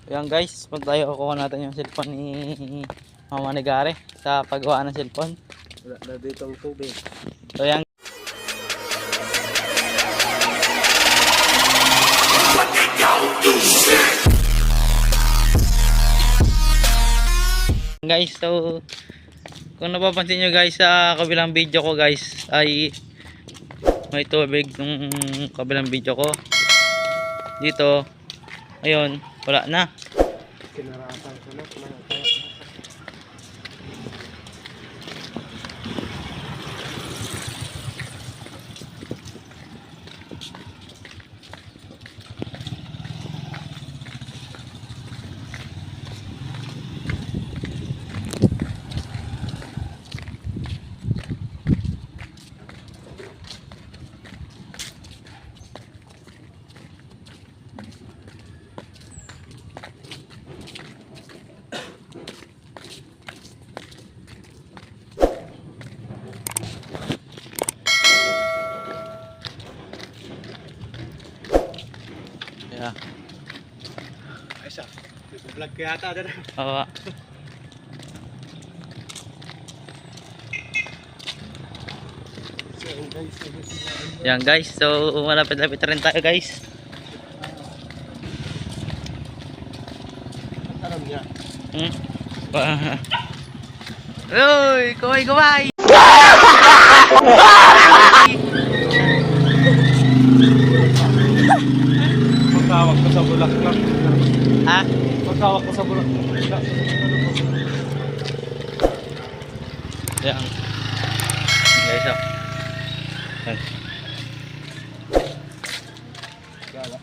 Ayan guys, punta tayo, kukuha natin yung cellphone ni Mama ni Gare sa paggawa ng cellphone. Wala na dito ang tubig. So ayan guys, so kung napapansin nyo guys sa kabilang video ko guys ay may tubig nung kabilang video ko. Dito ayun, wala na. Kinaratan ko na. Yeah. Ay siya, vlog ko yata dyan. Oo. Yan guys, so malapit-lapit rin tayo guys. Alam niya. Uy, kumay! Magkawak ko sa bulaklak. Ha? Magkawak ko sa bulaklak. Yan. Guys, oh. Yan. Balak.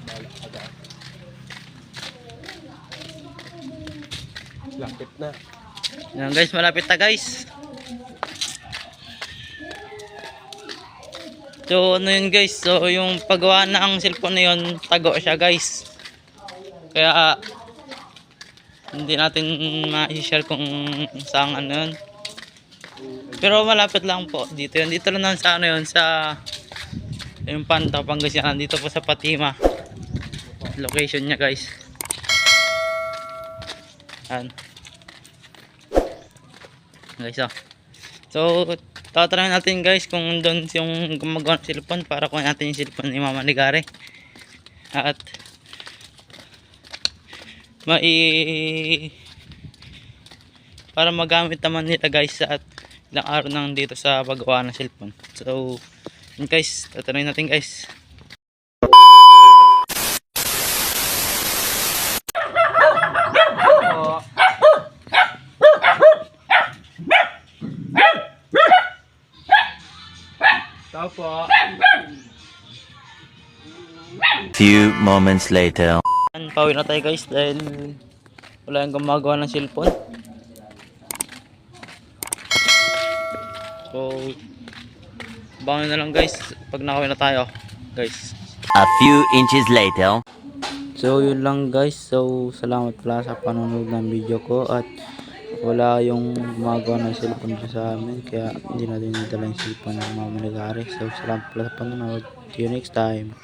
Lapit na. Yan guys, malapit na guys. So ano yun guys, so yung paggawa ng cellphone na yun, tago siya guys. Kaya hindi natin ma-share kung saan ano yun. Pero malapit lang po dito yun. Dito lang sa ano yun, sa yung Panta, Pangasinan. Dito po sa Patima location niya guys. Yan guys, oh. So tatanungin natin guys kung doon yung gumagawa ng cellphone para kunin natin yung cellphone ni Mama ni Gare. At para magamit naman nila guys at ilang araw nang dito sa paggawa ng cellphone. So yun guys, tatanungin natin guys. Few moments later. Pauwi na tayo guys dahil wala yung gumagawa ng cellphone. So bangon na lang guys pag nakauwi na tayo guys. A few inches later. So yun lang guys, so salamat pala sa panonood ng video ko at wala yung gumagawa ng cellphone sa amin kaya hindi natin nadala yung cellphone ng Mama ni Gare. So salamat pala sa panonood, see you next time.